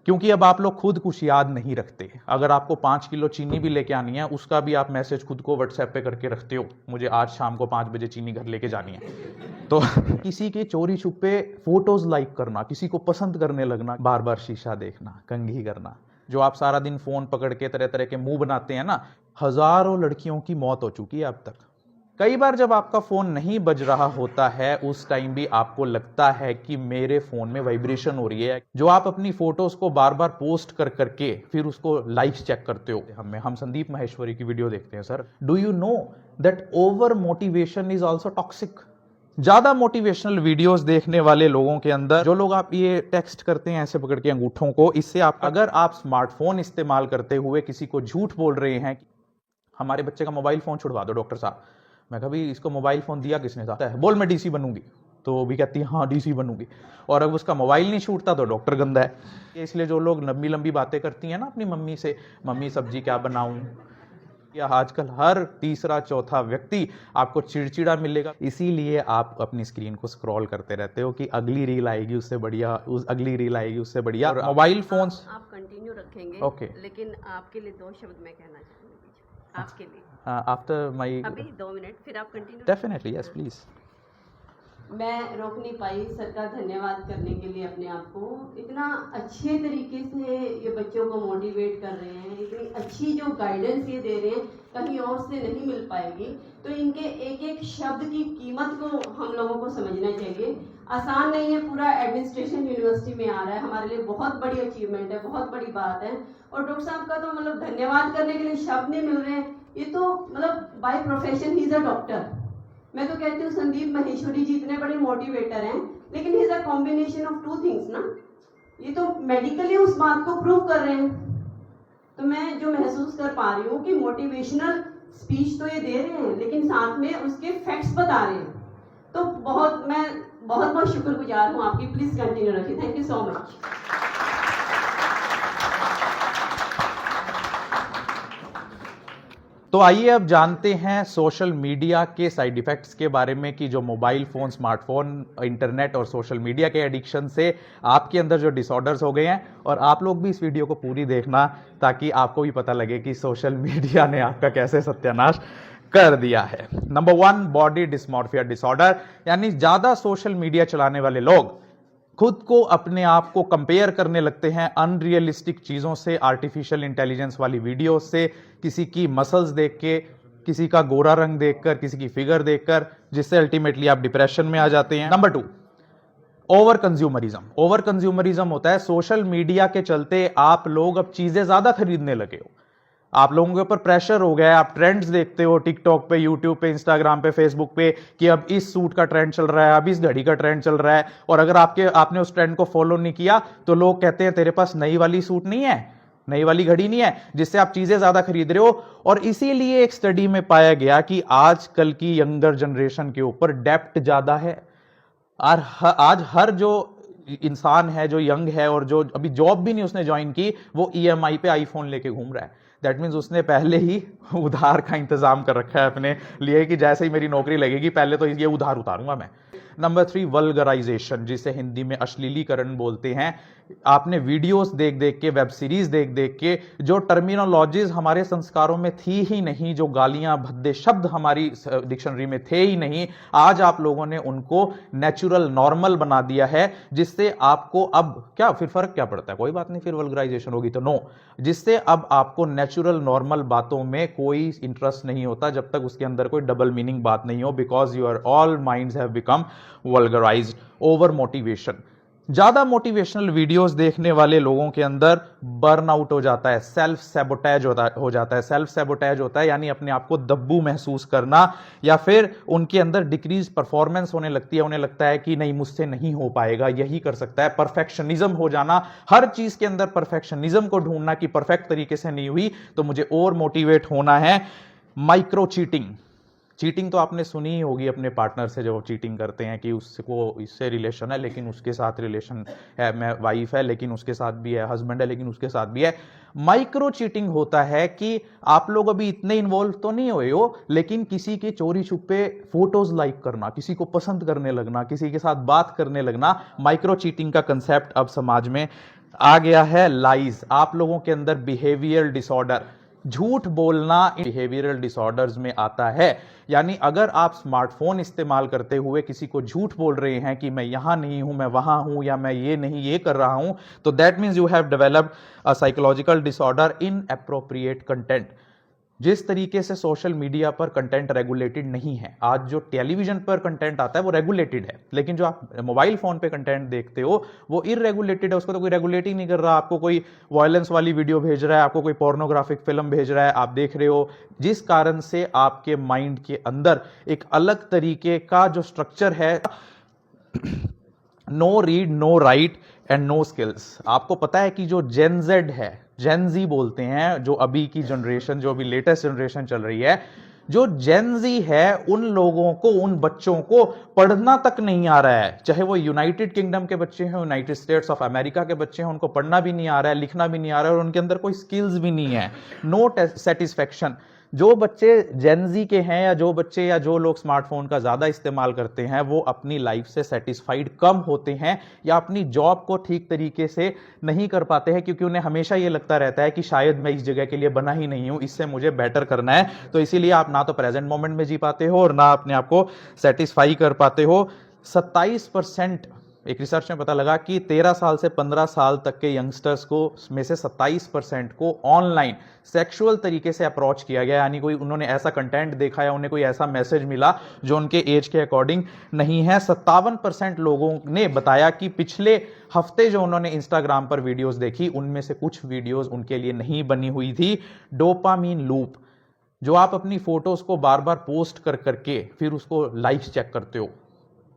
क्योंकि अब आप लोग खुद कुछ याद नहीं रखते। अगर आपको 5 किलो चीनी भी लेके आनी है, उसका भी आप मैसेज खुद को व्हाट्सएप पे करके रखते हो, मुझे आज शाम को 5 बजे चीनी घर लेके जानी है। तो किसी के चोरी छुपे फोटोज लाइक करना, किसी को पसंद करने लगना, बार बार शीशा देखना, कंघी करना, जो आप सारा दिन फोन पकड़ के तरह तरह के मुंह बनाते हैं ना, हजारों लड़कियों की मौत हो चुकी है अब तक। कई बार जब आपका फोन नहीं बज रहा होता है, उस टाइम भी आपको लगता है कि मेरे फोन में वाइब्रेशन हो रही है, जो आप अपनी फोटोज को बार बार पोस्ट कर करके फिर उसको लाइक्स चेक करते हो। हम संदीप माहेश्वरी की वीडियो देखते हैं। Sir, do you know that over motivation is also toxic. ज्यादा मोटिवेशनल वीडियोस देखने वाले लोगों के अंदर, जो लोग आप ये टेक्स्ट करते हैं ऐसे पकड़ के अंगूठों को, इससे आप, अगर आप स्मार्टफोन इस्तेमाल करते हुए किसी को झूठ बोल रहे हैं, हमारे बच्चे का मोबाइल फोन छुड़वा दो डॉक्टर साहब, मैं कहा भाई इसको मोबाइल फोन दिया किसने था, बोल मैं डीसी बनूंगी, तो भी कहती है हाँ डीसी बनूंगी, और अगर उसका मोबाइल नहीं छूटता तो डॉक्टर गंदा है। इसलिए जो लोग लंबी लंबी बातें करती हैं ना अपनी मम्मी से, मम्मी सब्जी क्या बनाऊं, या आजकल हर तीसरा चौथा व्यक्ति आपको चिड़चिड़ा मिलेगा, इसीलिए आप अपनी स्क्रीन को स्क्रॉल करते रहते हो कि अगली रील आएगी उससे बढ़िया, अगली रील आएगी उससे बढ़िया। मोबाइल फोन्स आप कंटिन्यू रखेंगे, ओके, लेकिन आपके लिए 2 शब्द मैं कहना चाहूंगी आपके लिए। आफ्टर माय अभी 2 मिनट, फिर आप कंटिन्यू। Definitely, yes please. मैं रोक नहीं पाई सर का धन्यवाद करने के लिए अपने आप को। इतना अच्छे तरीके से ये बच्चों को मोटिवेट कर रहे हैं, इतनी अच्छी जो गाइडेंस ये दे रहे हैं, कहीं और से नहीं मिल पाएगी। तो इनके एक एक शब्द की कीमत को हम लोगों को समझना चाहिए। आसान नहीं है, पूरा एडमिनिस्ट्रेशन यूनिवर्सिटी में आ रहा है, हमारे लिए बहुत बड़ी अचीवमेंट है, बहुत बड़ी बात है। और डॉक्टर साहब का तो मतलब धन्यवाद करने के लिए शब्द नहीं मिल रहे हैं। ये तो मतलब by profession he is a doctor. मैं तो कहती हूँ संदीप माहेश्वरी जी इतने बड़े मोटिवेटर हैं, लेकिन he is a combination of 2 things ना। ये तो मेडिकली उस बात को प्रूव कर रहे हैं। तो मैं जो महसूस कर पा रही हूँ कि मोटिवेशनल स्पीच तो ये दे रहे हैं, लेकिन साथ में उसके फैक्ट्स बता रहे हैं। तो मैं बहुत बहुत शुक्रगुजार हूँ आपकी। प्लीज कंटिन्यू रखिए। Thank you so much. तो आइए अब जानते हैं सोशल मीडिया के साइड इफेक्ट्स के बारे में, कि जो मोबाइल फोन, स्मार्टफोन, इंटरनेट और सोशल मीडिया के एडिक्शन से आपके अंदर जो डिसऑर्डर्स हो गए हैं। और आप लोग भी इस वीडियो को पूरी देखना, ताकि आपको भी पता लगे कि सोशल मीडिया ने आपका कैसे सत्यानाश कर दिया है। नंबर 1, बॉडी डिस्मॉर्फिया डिसऑर्डर, यानी ज्यादा सोशल मीडिया चलाने वाले लोग खुद को, अपने आप को कंपेयर करने लगते हैं अनरियलिस्टिक चीजों से, आर्टिफिशियल इंटेलिजेंस वाली वीडियो से, किसी की मसल्स देख के, किसी का गोरा रंग देखकर, किसी की फिगर देखकर, जिससे अल्टीमेटली आप डिप्रेशन में आ जाते हैं। Number 2, over consumerism. Over consumerism होता है सोशल मीडिया के चलते आप लोग अब चीजें ज्यादा खरीदने लगे हो, आप लोगों के ऊपर प्रेशर हो गया है, आप ट्रेंड्स देखते हो टिकटॉक पे, यूट्यूब पे, इंस्टाग्राम पे, फेसबुक पे, कि अब इस सूट का ट्रेंड चल रहा है, अब इस घड़ी का ट्रेंड चल रहा है, और अगर आपने उस ट्रेंड को फॉलो नहीं किया तो लोग कहते हैं तेरे पास नई वाली सूट नहीं है, नई वाली घड़ी नहीं है, जिससे आप चीजें ज्यादा खरीद रहे हो। और इसीलिए एक स्टडी में पाया गया कि आजकल की यंगर जनरेशन के ऊपर डेप्ट ज्यादा है। और आज हर जो इंसान है, जो यंग है और जो अभी जॉब भी नहीं उसने ज्वाइन की, वो ईएमआई पे आईफोन लेके घूम रहा है। दैट मीन्स उसने पहले ही उधार का इंतजाम कर रखा है अपने लिए, कि जैसे ही मेरी नौकरी लगेगी पहले तो ये उधार उतारूंगा मैं। नंबर 3, वल्गराइजेशन, जिसे हिंदी में अश्लीलीकरण बोलते हैं। आपने वीडियोस देख देख के, वेब सीरीज देख देख के, जो टर्मिनोलॉजीज हमारे संस्कारों में थी ही नहीं, जो गालियां भद्दे शब्द हमारी डिक्शनरी में थे ही नहीं, आज आप लोगों ने उनको नेचुरल नॉर्मल बना दिया है, जिससे आपको अब क्या, फिर फर्क क्या पड़ता है, कोई बात नहीं, फिर वल्गराइजेशन होगी तो नो, जिससे अब आपको नेचुरल नॉर्मल बातों में कोई इंटरेस्ट नहीं होता जब तक उसके अंदर कोई डबल मीनिंग बात नहीं हो, because your all minds have become vulgarised. Over motivation, ज्यादा मोटिवेशनल वीडियोस देखने वाले लोगों के अंदर बर्नआउट हो जाता है, सेल्फ सैबोटेज हो जाता है। सेल्फ सैबोटेज होता है यानी अपने आप को दब्बू महसूस करना, या फिर उनके अंदर डिक्रीज परफॉर्मेंस होने लगती है, उन्हें लगता है कि नहीं मुझसे नहीं हो पाएगा, यही कर सकता है। परफेक्शनिज्म हो जाना, हर चीज के अंदर परफेक्शनिज्म को ढूंढना कि परफेक्ट तरीके से नहीं हुई तो मुझे और मोटिवेट होना है। माइक्रो चीटिंग, चीटिंग तो आपने सुनी ही होगी अपने पार्टनर से, जो चीटिंग करते हैं कि उसको इससे रिलेशन है लेकिन उसके साथ रिलेशन है, मैं वाइफ है लेकिन उसके साथ भी है, हस्बैंड है लेकिन उसके साथ भी है। माइक्रो चीटिंग होता है कि आप लोग अभी इतने इन्वॉल्व तो नहीं हुए हो, लेकिन किसी के चोरी छुपे फोटोज लाइक करना, किसी को पसंद करने लगना, किसी के साथ बात करने लगना, माइक्रो चीटिंग का कंसेप्ट अब समाज में आ गया है लाइज। आप लोगों के अंदर बिहेवियर डिसऑर्डर, झूठ बोलना बिहेवियरल डिसऑर्डर्स में आता है। यानी अगर आप स्मार्टफोन इस्तेमाल करते हुए किसी को झूठ बोल रहे हैं कि मैं यहां नहीं हूं, मैं वहां हूं, या मैं ये नहीं ये कर रहा हूं, तो that means you have developed a psychological disorder in appropriate content. जिस तरीके से सोशल मीडिया पर कंटेंट रेगुलेटेड नहीं है, आज जो टेलीविजन पर कंटेंट आता है वो रेगुलेटेड है, लेकिन जो आप मोबाइल फोन पे कंटेंट देखते हो वो इरेगुलेटेड है। उसको तो कोई रेगुलेट ही नहीं कर रहा। आपको कोई वायलेंस वाली वीडियो भेज रहा है, आपको कोई पोर्नोग्राफिक फिल्म भेज रहा है, आप देख रहे हो, जिस कारण से आपके माइंड के अंदर एक अलग तरीके का जो स्ट्रक्चर है, no read no write and no skills. आपको पता है कि जो जेन जेड है, जेन जी बोलते हैं, जो अभी की जनरेशन, जो अभी लेटेस्ट जनरेशन चल रही है, जो जेन जी है, उन लोगों को, उन बच्चों को पढ़ना तक नहीं आ रहा है। चाहे वो यूनाइटेड किंगडम के बच्चे हैं, यूनाइटेड स्टेट्स ऑफ अमेरिका के बच्चे हैं, उनको पढ़ना भी नहीं आ रहा है, लिखना भी नहीं आ रहा है, और उनके अंदर कोई स्किल्स भी नहीं है। No satisfaction. जो बच्चे जेनजी के हैं, या जो बच्चे या जो लोग स्मार्टफोन का ज्यादा इस्तेमाल करते हैं, वो अपनी लाइफ से सेटिस्फाइड कम होते हैं, या अपनी जॉब को ठीक तरीके से नहीं कर पाते हैं, क्योंकि उन्हें हमेशा ये लगता रहता है कि शायद मैं इस जगह के लिए बना ही नहीं हूं, इससे मुझे बेटर करना है। तो इसीलिए आप ना तो प्रेजेंट मोमेंट में जी पाते हो और ना अपने आप को सेटिस्फाई कर पाते हो। 27%, एक रिसर्च में पता लगा कि 13 साल से 15 साल तक के यंगस्टर्स को में से 27% को ऑनलाइन सेक्सुअल तरीके से अप्रोच किया गया। यानी कोई उन्होंने ऐसा कंटेंट देखा या उन्हें कोई ऐसा मैसेज मिला जो उनके एज के अकॉर्डिंग नहीं है। 57% लोगों ने बताया कि पिछले हफ्ते जो उन्होंने इंस्टाग्राम पर वीडियोस देखी, उनमें से कुछ वीडियोस उनके लिए नहीं बनी हुई थी। डोपामीन लूप, जो आप अपनी फोटोज को बार बार पोस्ट कर करके फिर उसको लाइक्स चेक करते हो,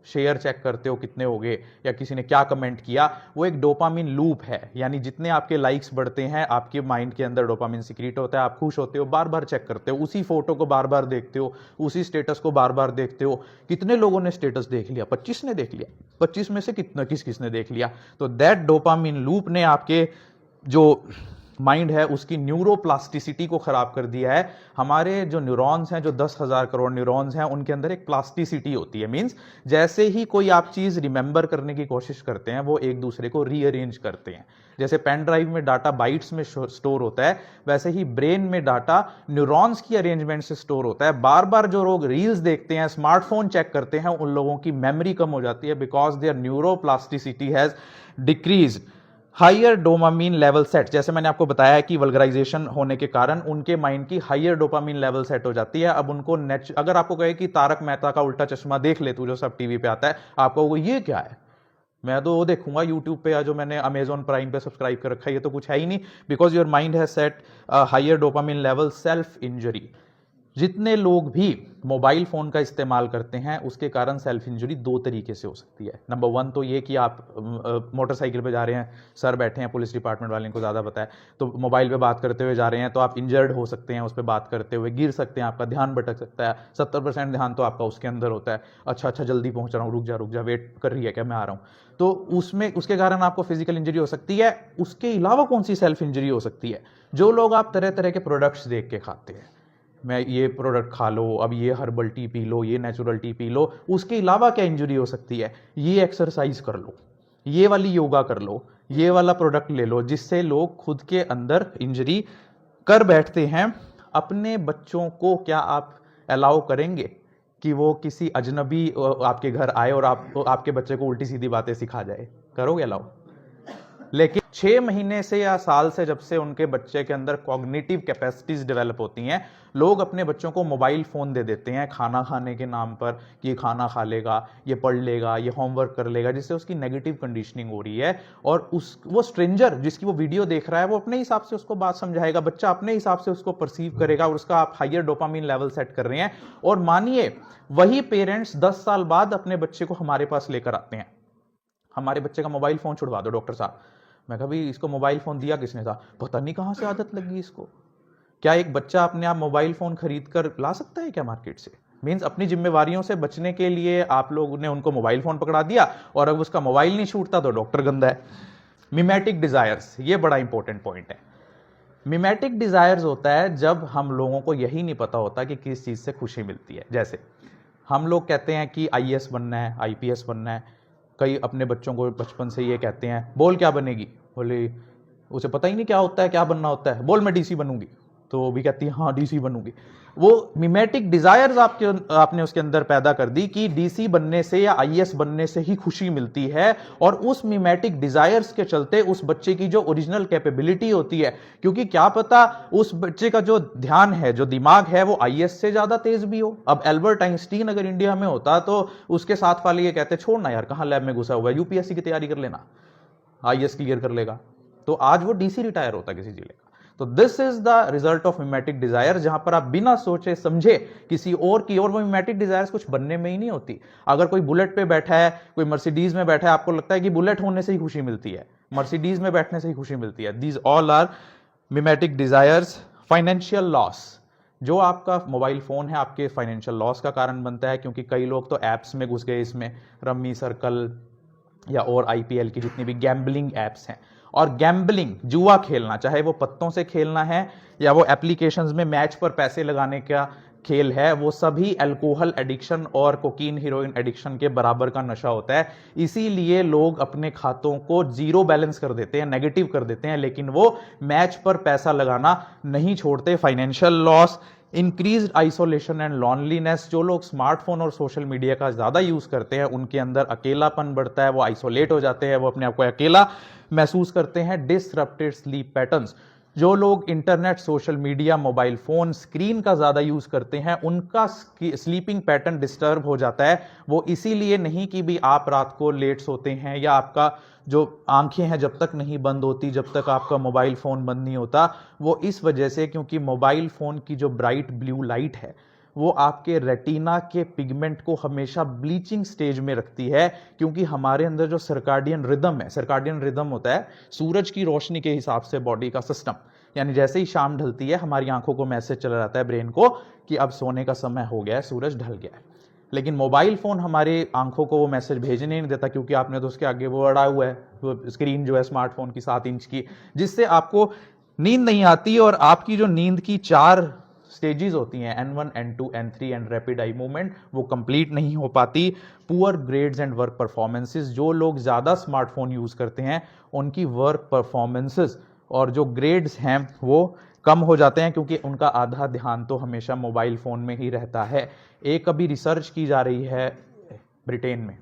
शेयर चेक करते हो कितने हो गए, या किसी ने क्या कमेंट किया, वो एक डोपामिन लूप है। यानी जितने आपके लाइक्स बढ़ते हैं, आपके माइंड के अंदर डोपामिन सिक्रीट होता है, आप खुश होते हो, बार बार चेक करते हो, उसी फोटो को बार बार देखते हो, उसी स्टेटस को बार बार देखते हो। कितने लोगों ने स्टेटस देख लिया? 25 ने देख लिया। 25 में से कितना किसने देख लिया? तो दैट डोपामिन लूप ने आपके जो माइंड है उसकी न्यूरोप्लास्टिसिटी को खराब कर दिया है। हमारे जो न्यूरॉन्स हैं, जो 10,000 करोड़ न्यूरॉन्स हैं, उनके अंदर एक प्लास्टिसिटी होती है। मींस जैसे ही कोई आप चीज रिमेंबर करने की कोशिश करते हैं, वो एक दूसरे को रीअरेंज करते हैं। जैसे पेन ड्राइव में डाटा बाइट्स में स्टोर होता है, वैसे ही ब्रेन में डाटा न्यूरॉन्स की अरेंजमेंट से स्टोर होता है। बार बार जो लोग रील्स देखते हैं, स्मार्टफोन चेक करते हैं, उन लोगों की मेमोरी कम हो जाती है, because their neuroplasticity has decrease. Higher dopamine level set, जैसे मैंने आपको बताया कि वल्गराइजेशन होने के कारण उनके माइंड की हाइयर डोपामिन लेवल सेट हो जाती है। अब उनको अगर आपको कहे कि तारक मेहता का उल्टा चश्मा देख ले तू, जो सब टीवी पे आता है, आपको वो ये क्या है, मैं तो वो देखूंगा यूट्यूब पे, या जो मैंने अमेजॉन प्राइम पे सब्सक्राइब कर रखा है, ये तो कुछ है ही नहीं। Because your mind has set higher dopamine level. Self injury, जितने लोग भी मोबाइल फोन का इस्तेमाल करते हैं, उसके कारण सेल्फ इंजरी 2 तरीके से हो सकती है। नंबर 1 तो ये कि आप मोटरसाइकिल पे जा रहे हैं, सर बैठे हैं, पुलिस डिपार्टमेंट वाले को ज़्यादा पता है, तो मोबाइल पे बात करते हुए जा रहे हैं, तो आप इंजर्ड हो सकते हैं उस पर बात करते हुए, गिर सकते हैं, आपका ध्यान भटक सकता है। 70% ध्यान तो आपका उसके अंदर होता है, अच्छा जल्दी पहुंच रहा हूँ, रुक जा, वेट कर रही है क्या, मैं आ रहा हूँ। तो उसमें उसके कारण आपको फिजिकल इंजरी हो सकती है। उसके अलावा कौन सी सेल्फ इंजरी हो सकती है? जो लोग आप तरह तरह के प्रोडक्ट्स देख के खाते हैं, मैं ये प्रोडक्ट खा लो, अब ये हर्बल टी पी लो, ये नेचुरल टी पी लो, उसके अलावा क्या इंजरी हो सकती है? ये एक्सरसाइज कर लो, ये वाली योगा कर लो, ये वाला प्रोडक्ट ले लो, जिससे लोग खुद के अंदर इंजरी कर बैठते हैं। अपने बच्चों को क्या आप अलाउ करेंगे कि वो किसी अजनबी आपके घर आए और आपके बच्चे को उल्टी सीधी बातें सिखा जाए? करोगे अलाउ? लेकिन 6 महीने से या साल से, जब से उनके बच्चे के अंदर कॉग्निटिव कैपेसिटीज डेवलप होती हैं, लोग अपने बच्चों को मोबाइल फोन दे देते हैं खाना खाने के नाम पर, कि ये खाना खा लेगा, ये पढ़ लेगा, ये होमवर्क कर लेगा, जिससे उसकी नेगेटिव कंडीशनिंग हो रही है। और वो स्ट्रेंजर जिसकी वो वीडियो देख रहा है, वो अपने हिसाब से उसको बात समझाएगा, बच्चा अपने हिसाब से उसको परसीव करेगा, और उसका आप हाइयर डोपामिन लेवल सेट कर रहे हैं। और मानिए वही पेरेंट्स 10 साल बाद अपने बच्चे को हमारे पास लेकर आते हैं, हमारे बच्चे का मोबाइल फोन छुड़वा दो डॉक्टर साहब। मैं कहा भाई इसको मोबाइल फोन दिया किसने था? पता नहीं कहां से आदत लगी इसको। क्या एक बच्चा अपने आप मोबाइल फोन खरीद कर ला सकता है क्या मार्केट से? मींस अपनी जिम्मेवारियों से बचने के लिए आप लोगों ने उनको मोबाइल फोन पकड़ा दिया, और अब उसका मोबाइल नहीं छूटता तो डॉक्टर गंदा है। मिमेटिक डिजायर्स, ये बड़ा इंपॉर्टेंट पॉइंट है। मिमेटिक डिजायर्स होता है जब हम लोगों को यही नहीं पता होता कि किस चीज से खुशी मिलती है। जैसे हम लोग कहते हैं कि आईएएस बनना है, आईपीएस बनना है, कई अपने बच्चों को बचपन से ये कहते हैं, बोल क्या बनेगी? बोले उसे पता ही नहीं क्या होता है, क्या बनना होता है, बोल मैं डीसी बनूंगी। तो वो भी कहती है हाँ डीसी बनूंगी। वो मिमेटिक डिजायर्स आपने उसके अंदर पैदा कर दी कि डीसी बनने से या आईएएस बनने से ही खुशी मिलती है, और उस मिमेटिक डिजायर्स के चलते उस बच्चे की जो ओरिजिनल कैपेबिलिटी होती है, क्योंकि क्या पता उस बच्चे का जो ध्यान है, जो दिमाग है, वो आईएएस से ज्यादा तेज भी हो। अब एल्बर्ट आइंस्टीन अगर इंडिया में होता तो उसके साथ वाले ये कहते छोड़ना यार, कहां लैब में घुसा हुआ है, यूपीएससी की तैयारी कर लेना, आईएएस क्लियर कर लेगा। तो आज वो डीसी रिटायर होता किसी जिले का। तो this is the result of mimetic desire, जहां पर आप बिना सोचे समझे किसी और की, और वो मिमेटिक डिजायर्स कुछ बनने में ही नहीं होती। अगर कोई बुलेट पे बैठा है, कोई मर्सिडीज में बैठा है, आपको लगता है कि बुलेट होने से ही खुशी मिलती है, मर्सिडीज में बैठने से ही खुशी मिलती है। These all are mimetic desires. Financial loss, जो आपका मोबाइल फोन है आपके फाइनेंशियल लॉस का कारण बनता है, क्योंकि कई लोग तो एप्स में घुस गए, इसमें रम्मी सर्कल या और आईपीएल की जितनी भी गैम्बलिंग एप्स हैं। और गैम्बलिंग, जुआ खेलना, चाहे वो पत्तों से खेलना है या वो एप्लीकेशंस में मैच पर पैसे लगाने का खेल है, वो सभी अल्कोहल एडिक्शन और कोकीन हीरोइन एडिक्शन के बराबर का नशा होता है। इसीलिए लोग अपने खातों को जीरो बैलेंस कर देते हैं, नेगेटिव कर देते हैं, लेकिन वो मैच पर पैसा लगाना नहीं छोड़ते। Financial loss, increased isolation and loneliness, जो लोग स्मार्टफोन और सोशल मीडिया का ज्यादा यूज करते हैं उनके अंदर अकेलापन बढ़ता है, वो आइसोलेट हो जाते हैं, वो अपने आप को अकेला महसूस करते हैं। डिसरप्टेड स्लीप पैटर्न्स, जो लोग internet, social media, mobile phone, screen का ज्यादा यूज करते हैं उनका स्लीपिंग पैटर्न डिस्टर्ब हो जाता है। वो इसीलिए नहीं कि भी आप रात को लेट सोते हैं या आपका जो आंखें हैं जब तक नहीं बंद होती, जब तक आपका मोबाइल फोन बंद नहीं होता, वो इस वजह से क्योंकि मोबाइल फोन की जो ब्राइट ब्लू लाइट है वो आपके रेटिना के पिगमेंट को हमेशा ब्लीचिंग स्टेज में रखती है। क्योंकि हमारे अंदर जो सर्काडियन रिदम है, सर्काडियन रिदम होता है सूरज की रोशनी के हिसाब से बॉडी का सिस्टम, यानी जैसे ही शाम ढलती है हमारी आंखों को मैसेज चला जाता है ब्रेन को कि अब सोने का समय हो गया है, सूरज ढल गया है। लेकिन मोबाइल फोन हमारे आंखों को वो मैसेज भेजने नहीं देता, क्योंकि आपने तो उसके आगे वो अड़ा हुआ है, वो स्क्रीन जो है स्मार्टफोन की 7 इंच की, जिससे आपको नींद नहीं आती। और आपकी जो नींद की 4 स्टेजेस होती हैं, N1, N2, N3 and rapid eye movement, वो कंप्लीट नहीं हो पाती। Poor grades and work performances, जो लोग ज्यादा स्मार्टफोन यूज करते हैं उनकी वर्क परफॉर्मेंसेस और जो ग्रेड्स हैं वो कम हो जाते हैं, क्योंकि उनका आधा ध्यान तो हमेशा मोबाइल फोन में ही रहता है। एक अभी रिसर्च की जा रही है ब्रिटेन में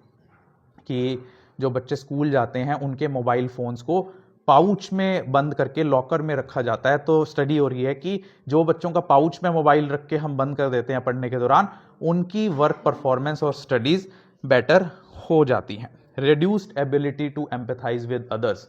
कि जो बच्चे स्कूल जाते हैं उनके मोबाइल फोन्स को पाउच में बंद करके लॉकर में रखा जाता है। तो स्टडी हो रही है कि जो बच्चों का पाउच में मोबाइल रख के हम बंद कर देते हैं पढ़ने के दौरान, उनकी वर्क परफॉर्मेंस और स्टडीज बेटर हो जाती हैं। Reduced ability to empathise with others,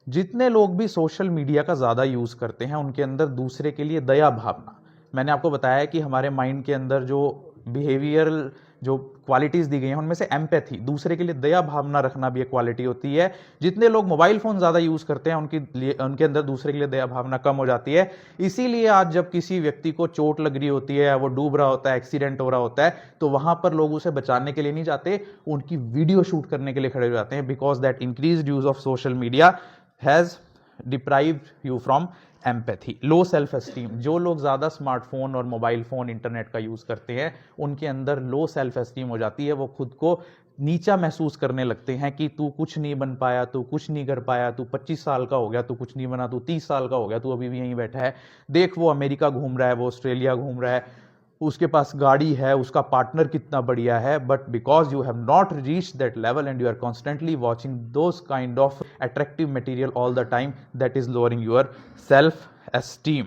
जितने लोग भी सोशल मीडिया का ज्यादा यूज करते हैं उनके अंदर दूसरे के लिए दया भावना, मैंने आपको बताया कि हमारे माइंड के अंदर जो बिहेवियरल जो क्वालिटीज दी गई हैं उनमें से एम्पैथी, दूसरे के लिए दया भावना रखना भी एक क्वालिटी होती है। जितने लोग मोबाइल फोन ज्यादा यूज करते हैं उनके अंदर दूसरे के लिए दया भावना कम हो जाती है। इसीलिए आज जब किसी व्यक्ति को चोट लग रही होती है, वो डूब रहा होता है, एक्सीडेंट हो रहा होता है, तो वहां पर लोग उसे बचाने के लिए नहीं जाते, उनकी वीडियो शूट करने के लिए खड़े हो जाते हैं, because that increased use of social media has deprived you from empathy. Low self esteem, जो लोग ज्यादा स्मार्टफोन और मोबाइल फोन, इंटरनेट का यूज करते हैं उनके अंदर लो सेल्फ एस्टीम हो जाती है। वो खुद को नीचा महसूस करने लगते हैं कि तू कुछ नहीं बन पाया, तू कुछ नहीं कर पाया, तू 25 साल का हो गया, तू कुछ नहीं बना, तू 30 साल का हो गया, तू अभी भी यहीं बैठा है, देख वो अमेरिका घूम रहा है, वो ऑस्ट्रेलिया घूम रहा है, उसके पास गाड़ी है, उसका पार्टनर कितना बढ़िया है। But because you have not reach that level and you are constantly watching those kind of attractive material all the time, that is lowering your self esteem.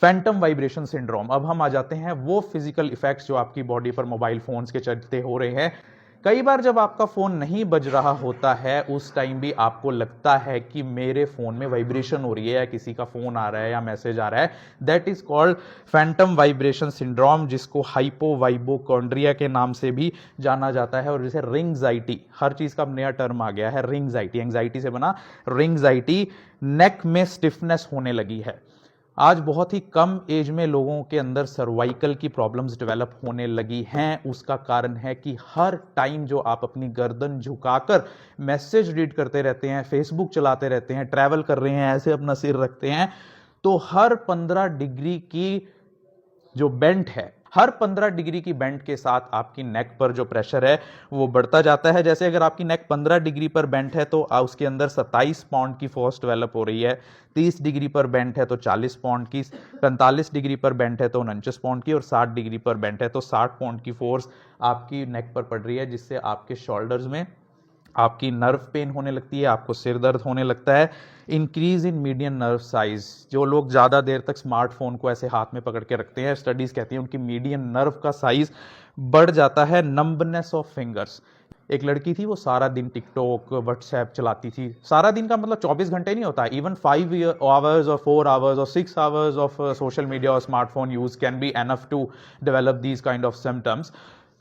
Phantom vibration syndrome, अब हम आ जाते हैं वो physical effects जो आपकी body पर mobile phones के चलते हो रहे हैं। कई बार जब आपका फोन नहीं बज रहा होता है उस टाइम भी आपको लगता है कि मेरे फोन में वाइब्रेशन हो रही है या किसी का फोन आ रहा है या मैसेज आ रहा है। That is called Phantom vibration syndrome, जिसको हाइपोवाइबोकॉन्ड्रिया के नाम से भी जाना जाता है। और जैसे रिंगजाइटी, हर चीज का नया टर्म आ गया है, रिंगजाइटी, एंजाइटी से बना रिंगजाइटी। नेक में स्टिफनेस होने लगी है। आज बहुत ही कम एज में लोगों के अंदर सर्वाइकल की प्रॉब्लम्स डेवलप होने लगी हैं। उसका कारण है कि हर टाइम जो आप अपनी गर्दन झुकाकर मैसेज रीड करते रहते हैं, फेसबुक चलाते रहते हैं, ट्रैवल कर रहे हैं, ऐसे अपना सिर रखते हैं, तो हर 15 डिग्री की जो बेंट है हर 15 डिग्री की बेंट के साथ आपकी नेक पर जो प्रेशर है वो बढ़ता जाता है। जैसे अगर आपकी नेक 15 डिग्री पर बेंट है तो उसके अंदर 27 पाउंड की फोर्स डेवलप हो रही है। 30 डिग्री पर बेंट है तो 40 पाउंड की, 45 डिग्री पर बेंट है तो 49 पाउंड की, और 60 डिग्री पर बेंट है तो 60 पाउंड की फोर्स आपकी नेक पर पड़ रही है, जिससे आपके शोल्डर्स में आपकी नर्व पेन होने लगती है, आपको सिर दर्द होने लगता है। Increase in median nerve size, जो लोग ज़्यादा देर तक स्मार्टफोन को ऐसे हाथ में पकड़ के रखते हैं, स्टडीज़ कहती हैं उनकी मीडियन नर्व का साइज बढ़ जाता है। नंबनेस ऑफ फिंगर्स, एक लड़की थी वो सारा दिन टिकटॉक व्हाट्सएप चलाती थी, सारा दिन का मतलब 24 घंटे नहीं होता, इवन 5 आवर्स और 4 आवर्स और 6 आवर्स ऑफ सोशल मीडिया और smartphone use can be enough to develop these kind of symptoms.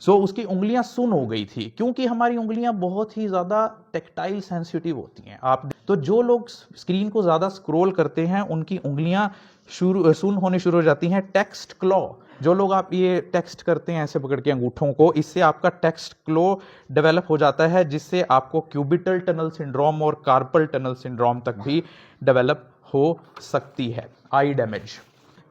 So उसकी उंगलियां सुन हो गई थी, क्योंकि हमारी उंगलियां बहुत ही ज़्यादा टेक्टाइल सेंसिटिव होती हैं। आप तो जो लोग स्क्रीन को ज़्यादा स्क्रॉल करते हैं उनकी उंगलियां सुन होने शुरू हो जाती हैं। टेक्स्ट क्लॉ, जो लोग आप ये टेक्स्ट करते हैं ऐसे पकड़ के अंगूठों को, इससे आपका टेक्स्ट क्लॉ डेवलप हो जाता है, जिससे आपको क्यूबिटल टनल सिंड्रोम और कार्पल टनल सिंड्रोम तक भी डेवलप हो सकती है। आई डैमेज,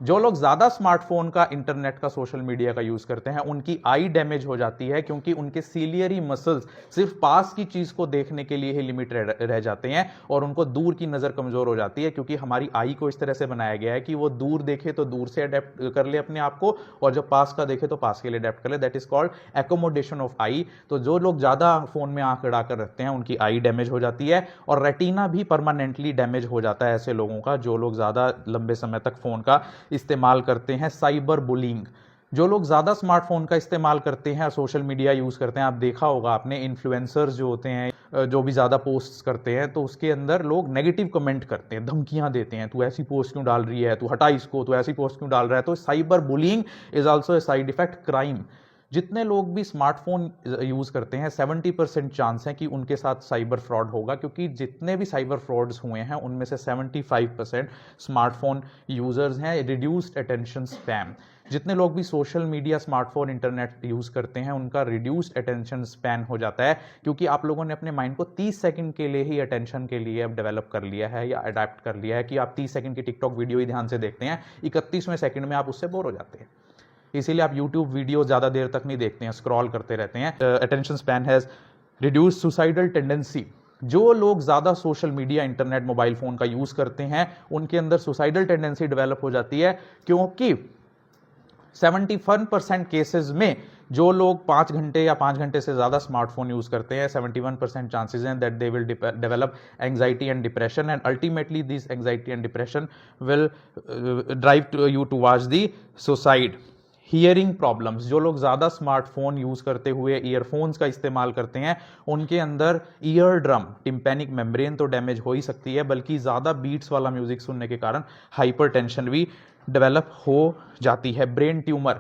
जो लोग ज़्यादा स्मार्टफोन का, इंटरनेट का, सोशल मीडिया का यूज़ करते हैं उनकी आई डैमेज हो जाती है, क्योंकि उनके सीलियरी मसल्स सिर्फ पास की चीज़ को देखने के लिए ही लिमिट रह जाते हैं और उनको दूर की नज़र कमज़ोर हो जाती है, क्योंकि हमारी आई को इस तरह से बनाया गया है कि वो दूर देखे तो दूर से अडेप्ट कर ले अपने आप को, और जब पास का देखे तो पास के लिए अडेप्ट कर ले। That is called accommodation of eye. तो जो लोग ज़्यादा फ़ोन में आंख अड़ा कर रखते हैं उनकी आई डैमेज हो जाती है, और रेटिना भी परमानेंटली डैमेज हो जाता है ऐसे लोगों का, जो लोग ज़्यादा लंबे समय तक फ़ोन का इस्तेमाल करते हैं। साइबर बुलिंग, जो लोग ज़्यादा स्मार्टफोन का इस्तेमाल करते हैं और सोशल मीडिया यूज़ करते हैं, आप देखा होगा आपने, इन्फ्लुएंसर्स जो होते हैं जो भी ज़्यादा पोस्ट्स करते हैं तो उसके अंदर लोग नेगेटिव कमेंट करते हैं, धमकियां देते हैं, तू ऐसी पोस्ट क्यों डाल रही है, तू हटा इसको, तू ऐसी पोस्ट क्यों डाल रहा है। तो cyber bullying is also a side effect crime. जितने लोग भी स्मार्टफोन यूज़ करते हैं 70% चांस है कि उनके साथ साइबर फ्रॉड होगा, क्योंकि जितने भी साइबर फ्रॉड्स हुए हैं उनमें से 75% स्मार्टफोन यूज़र्स हैं। रिड्यूस्ड अटेंशन स्पैन, जितने लोग भी social media, smartphone, internet use करते हैं उनका रिड्यूस्ड अटेंशन स्पैन हो जाता है, क्योंकि आप लोगों ने अपने माइंड को 30 सेकंड के लिए ही अटेंशन के लिए अब डेवलप कर लिया है या अडेप्ट कर लिया है कि आप 30 सेकंड की टिकटॉक वीडियो ही ध्यान से देखते हैं, 31वें सेकंड में आप उससे बोर हो जाते हैं, इसीलिए आप यूट्यूब वीडियो ज़्यादा देर तक नहीं देखते हैं, स्क्रॉल करते रहते हैं। Attention span has reduced suicidal tendency, जो लोग ज़्यादा social media, internet, mobile phone का यूज़ करते हैं उनके अंदर सुसाइडल टेंडेंसी डेवलप हो जाती है, क्योंकि 71% केसेस में जो लोग 5 घंटे या 5 घंटे से ज़्यादा स्मार्टफोन यूज़ करते हैं 71% चांसेस हैं that they will develop anxiety and depression, and ultimately this anxiety and depression will drive you towards the suicide. Hearing problems, जो लोग ज़्यादा स्मार्टफोन यूज़ करते हुए ईयरफोन्स का इस्तेमाल करते हैं उनके अंदर ईयर ड्रम, टिम्पैनिक मेम्ब्रेन तो डैमेज हो ही सकती है, बल्कि ज़्यादा बीट्स वाला म्यूजिक सुनने के कारण हाइपरटेंशन भी डेवलप हो जाती है। ब्रेन ट्यूमर,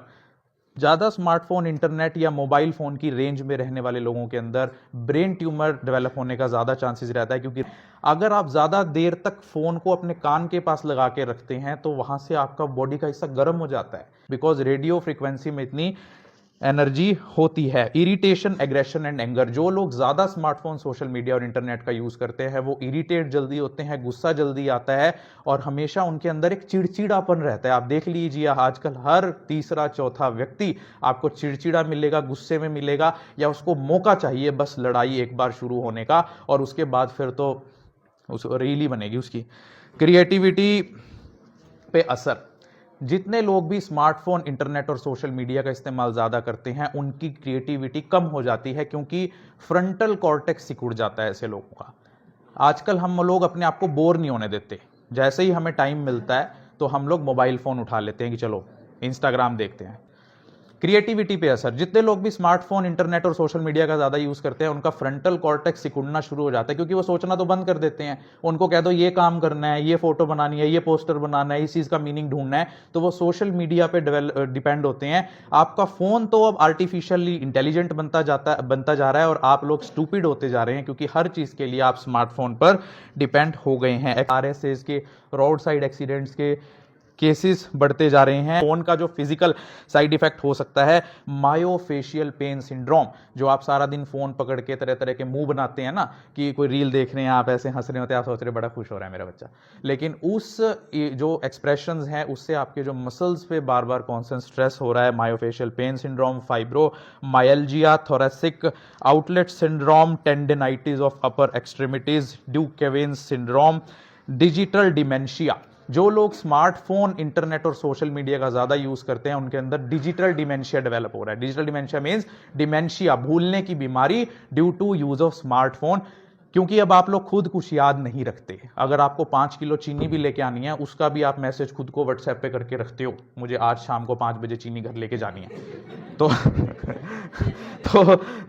ज़्यादा स्मार्टफोन, इंटरनेट या मोबाइल फ़ोन की रेंज में रहने वाले लोगों के अंदर ब्रेन ट्यूमर डेवलप होने का ज़्यादा चांसेस रहता है, क्योंकि अगर आप ज़्यादा देर तक फ़ोन को अपने कान के पास लगा के रखते हैं तो वहाँ से आपका बॉडी का हिस्सा गर्म हो जाता है, बिकॉज रेडियो फ्रिक्वेंसी में इतनी एनर्जी होती है। इरिटेशन, एग्रेशन एंड एंगर, जो लोग ज़्यादा स्मार्टफोन, सोशल मीडिया और इंटरनेट का यूज़ करते हैं वो इरिटेट जल्दी होते हैं, गुस्सा जल्दी आता है और हमेशा उनके अंदर एक चिड़चिड़ापन रहता है। आप देख लीजिए आजकल हर तीसरा चौथा व्यक्ति आपको चिड़चिड़ा मिलेगा, गुस्से में मिलेगा, या उसको मौका चाहिए बस लड़ाई एक बार शुरू होने का, और उसके बाद फिर तो उस रील ही बनेगी उसकी। क्रिएटिविटी पे असर, जितने लोग भी स्मार्टफोन, इंटरनेट और सोशल मीडिया का इस्तेमाल ज़्यादा करते हैं उनकी क्रिएटिविटी कम हो जाती है, क्योंकि फ्रंटल कॉर्टेक्स सिकुड़ जाता है ऐसे लोगों का। आजकल हम लोग अपने आप को बोर नहीं होने देते, जैसे ही हमें टाइम मिलता है तो हम लोग मोबाइल फ़ोन उठा लेते हैं कि चलो इंस्टाग्राम देखते हैं। क्रिएटिविटी पे असर, जितने लोग भी स्मार्टफोन, इंटरनेट और सोशल मीडिया का ज़्यादा यूज़ करते हैं उनका फ्रंटल कॉर्टेक्स सिकुड़ना शुरू हो जाता है, क्योंकि वो सोचना तो बंद कर देते हैं। उनको कह दो ये काम करना है, ये फोटो बनानी है, ये पोस्टर बनाना है, इस चीज़ का मीनिंग ढूंढना है, तो वो सोशल मीडिया पे डिपेंड होते हैं। आपका फ़ोन तो अब आर्टिफिशियली इंटेलिजेंट बनता जा रहा है और आप लोग स्टूपिड होते जा रहे हैं, क्योंकि हर चीज़ के लिए आप स्मार्टफोन पर डिपेंड हो गए हैं। RSAs के, रोड साइड एक्सीडेंट्स के केसेस बढ़ते जा रहे हैं। फोन का जो फिजिकल साइड इफेक्ट हो सकता है मायोफेशियल पेन सिंड्रोम, जो आप सारा दिन फोन पकड़ के तरह तरह के मुंह बनाते हैं ना, कि कोई रील देख रहे हैं आप ऐसे हंस रहे होते हैं, आप सोच रहे बड़ा खुश हो रहा है मेरा बच्चा, लेकिन उस जो एक्सप्रेशंस हैं उससे आपके जो मसल्स पे बार बार कॉन्स्टेंट स्ट्रेस हो रहा है। Myofascial pain syndrome, fibromyalgia, thoracic outlet syndrome, tendinitis of upper extremities, de Quervain's syndrome, digital dementia. जो लोग स्मार्टफोन, इंटरनेट और सोशल मीडिया का ज्यादा यूज करते हैं उनके अंदर डिजिटल डिमेंशिया डेवलप हो रहा है। डिजिटल डिमेंशिया मींस डिमेंशिया, भूलने की बीमारी due to use of smartphone, क्योंकि अब आप लोग खुद कुछ याद नहीं रखते। अगर आपको 5 किलो चीनी भी लेके आनी है, उसका भी आप मैसेज खुद को व्हाट्सएप पे करके रखते हो, मुझे आज शाम को 5 बजे चीनी घर लेके जानी है, तो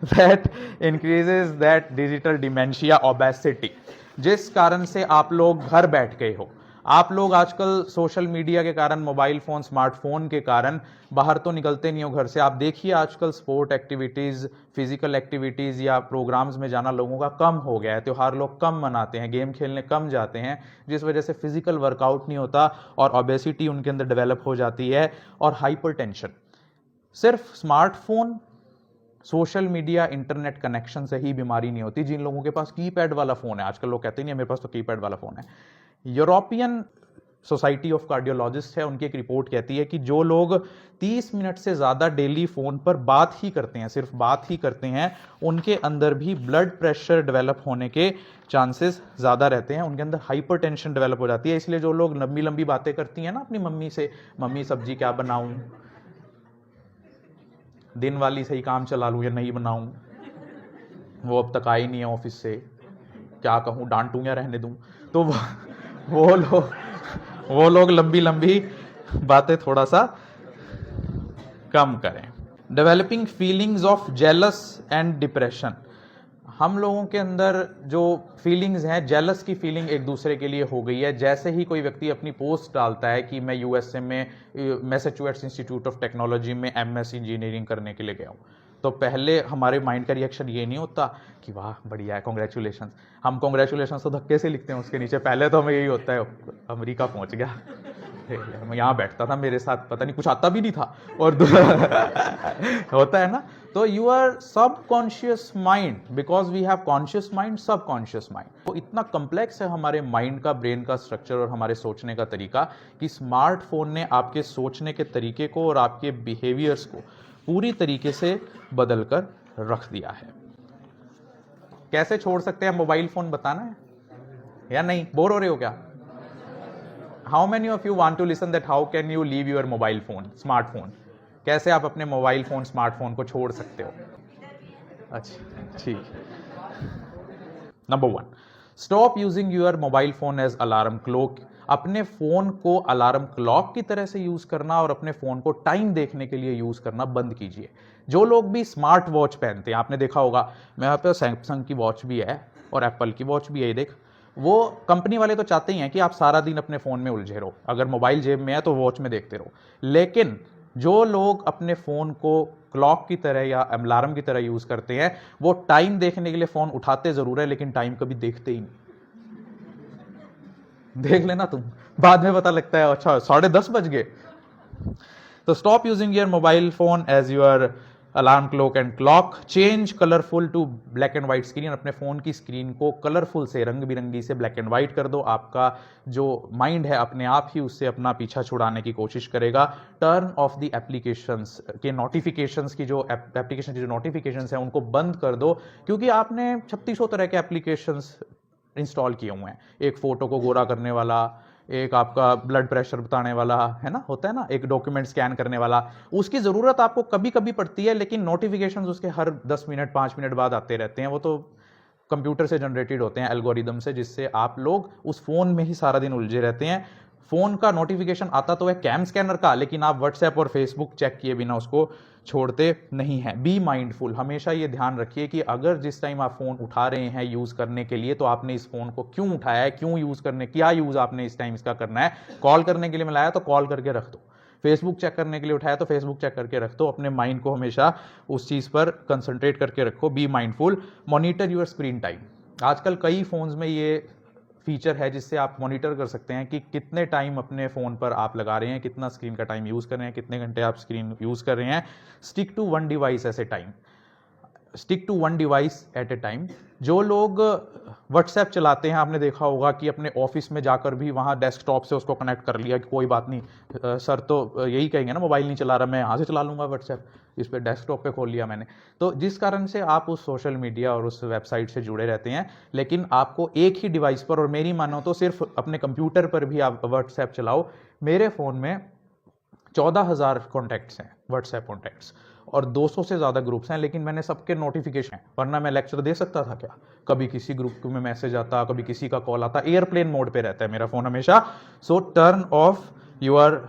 that increases that digital dementia, obesity, जिस कारण से आप लोग घर बैठ गए हो। आप लोग आजकल सोशल मीडिया के कारण, मोबाइल फोन, स्मार्टफोन के कारण बाहर तो निकलते नहीं हो घर से। आप देखिए आजकल स्पोर्ट एक्टिविटीज, फिजिकल एक्टिविटीज या प्रोग्राम्स में जाना लोगों का कम हो गया है। त्योहार लोग कम मनाते हैं, गेम खेलने कम जाते हैं, जिस वजह से फिजिकल वर्कआउट नहीं होता और ओबेसिटी उनके अंदर डेवलप हो जाती है। और हाइपरटेंशन, सिर्फ smartphone, social media, internet connection से ही बीमारी नहीं होती। जिन लोगों के पास कीपैड वाला फोन है, आजकल लोग कहते नहीं मेरे पास तो कीपैड वाला फोन है। यूरोपियन सोसाइटी ऑफ कार्डियोलॉजिस्ट है, उनकी एक रिपोर्ट कहती है कि जो लोग 30 मिनट से ज्यादा डेली फोन पर बात ही करते हैं, सिर्फ बात ही करते हैं, उनके अंदर भी ब्लड प्रेशर डेवलप होने के चांसेस ज्यादा रहते हैं, उनके अंदर हाइपरटेंशन डेवलप हो जाती है। इसलिए जो लोग लंबी लंबी बातें करती हैं ना अपनी मम्मी से, मम्मी सब्जी क्या बनाऊं, दिन वाली सही काम चला लूं या नहीं बनाऊं, वो अब तक आई नहीं है ऑफिस से, क्या कहूं, डांटूं या रहने दूं, तो वो लोग लंबी लंबी बातें थोड़ा सा कम करें। Developing feelings of jealous and depression, हम लोगों के अंदर जो फीलिंग्स हैं, जेलस की फीलिंग एक दूसरे के लिए हो गई है। जैसे ही कोई व्यक्ति अपनी पोस्ट डालता है कि मैं यूएसए में मैसाचुसेट्स इंस्टीट्यूट ऑफ टेक्नोलॉजी में एमएस इंजीनियरिंग करने के लिए गया हूँ, तो पहले हमारे माइंड का रिएक्शन ये नहीं होता कि वाह बढ़िया है, कॉन्ग्रेचुलेशन। हम कॉन्ग्रेचुलेशन तो धक्के से लिखते हैं उसके नीचे, पहले तो हमें यही होता है अमेरिका पहुंच गया, मैं यहाँ बैठता था, मेरे साथ पता नहीं कुछ आता भी नहीं था, और होता है ना। तो your subconscious mind, because we have conscious mind, subconscious mind, तो इतना कम्प्लेक्स है हमारे माइंड का, ब्रेन का स्ट्रक्चर और हमारे सोचने का तरीका, कि स्मार्टफोन ने आपके सोचने के तरीके को और आपके बिहेवियर्स को पूरी तरीके से बदल कर रख दिया है। कैसे छोड़ सकते हैं मोबाइल फोन, बताना है या नहीं? बोर हो रहे हो क्या? How many of you want to listen that how can you leave your mobile phone, smartphone? कैसे आप अपने मोबाइल फोन, स्मार्टफोन को छोड़ सकते हो? अच्छा ठीक। Number 1, stop using your mobile phone as alarm clock. अपने फोन को अलार्म क्लॉक की तरह से यूज करना और अपने फोन को टाइम देखने के लिए यूज करना बंद कीजिए। जो लोग भी स्मार्ट वॉच पहनते हैं, आपने देखा होगा, मेरे पे सैमसंग की वॉच भी है और एप्पल की वॉच भी है, देख, वो कंपनी वाले तो चाहते ही हैं कि आप सारा दिन अपने फोन में उलझे रहो, अगर मोबाइल जेब में है तो वॉच में देखते रहो। लेकिन जो लोग अपने फोन को क्लॉक की तरह या अलार्म की तरह यूज करते हैं, वो टाइम देखने के लिए फोन उठाते जरूर है लेकिन टाइम कभी देखते ही नहीं। देख लेना तुम, बाद में पता लगता है अच्छा 10:30 बज गए। तो stop using your mobile phone as your alarm clock and clock. Change colourful to black and white screen. अपने फोन की स्क्रीन को कलरफुल से, रंग बिरंगी से ब्लैक एंड व्हाइट कर दो। आपका जो माइंड है अपने आप ही उससे अपना पीछा छुड़ाने की कोशिश करेगा। टर्न ऑफ द एप्लीकेशंस के नोटिफिकेशंस की जो एप्लीकेशन की जो नोटिफिकेशंस है उनको बंद कर दो, क्योंकि आपने 3600 तरह के एप्लीकेशंस इंस्टॉल किए हुए हैं। एक फोटो को गोरा करने वाला, एक आपका ब्लड प्रेशर बताने वाला, है ना, होता है ना, एक डॉक्यूमेंट स्कैन करने वाला। उसकी जरूरत आपको कभी कभी पड़ती है, लेकिन नोटिफिकेशंस उसके हर 10 मिनट 5 मिनट बाद आते रहते हैं। वो तो कंप्यूटर से जनरेटेड होते हैं, एल्गोरिदम से, जिससे आप लोग उस फोन में ही सारा दिन उलझे रहते हैं। फोन का नोटिफिकेशन आता तो है कैम स्कैनर का, लेकिन आप व्हाट्सएप और फेसबुक चेक किए बिना उसको छोड़ते नहीं है। Be mindful. हमेशा ये ध्यान रखिए कि अगर जिस टाइम आप फोन उठा रहे हैं यूज करने के लिए, तो आपने इस फोन को क्यों उठाया है, क्यों यूज करने, क्या यूज आपने इस टाइम इसका करना है। कॉल करने के लिए मिलाया तो कॉल करके रख दो, फेसबुक चेक करने के लिए उठाया तो फेसबुक चेक करके रख दो। अपने माइंड को हमेशा उस चीज पर कंसंट्रेट करके रखो। Be mindful. Monitor your screen time. आजकल कई फोन्स में ये फीचर है जिससे आप मॉनिटर कर सकते हैं कि कितने टाइम अपने फ़ोन पर आप लगा रहे हैं, कितना स्क्रीन का टाइम यूज़ कर रहे हैं, कितने घंटे आप स्क्रीन यूज़ कर रहे हैं। Stick to one device at a time, stick to one device at a time. जो लोग व्हाट्सएप चलाते हैं, आपने देखा होगा कि अपने ऑफिस में जाकर भी वहाँ डेस्कटॉप से उसको कनेक्ट कर लिया कि कोई बात नहीं, सर तो यही कहेंगे ना मोबाइल नहीं चला रहा, मैं यहाँ से चला लूँगा व्हाट्सएप, इस पर डेस्कटॉप पे खोल लिया मैंने। तो जिस कारण से आप उस सोशल मीडिया और उस वेबसाइट से जुड़े रहते हैं, लेकिन आपको एक ही डिवाइस पर, और मेरी मानो तो सिर्फ अपने कंप्यूटर पर भी आप व्हाट्सएप चलाओ। मेरे फ़ोन में 14,000 कॉन्टैक्ट्स हैं, व्हाट्सएप कॉन्टैक्ट्स, और 200 से ज़्यादा ग्रुप्स हैं, लेकिन मैंने सबके नोटिफिकेशन हैं, वरना मैं लेक्चर दे सकता था क्या। कभी किसी ग्रुप में मैसेज आता, कभी किसी का कॉल आता, एयरप्लेन मोड पे रहता है मेरा फ़ोन हमेशा। सो turn off your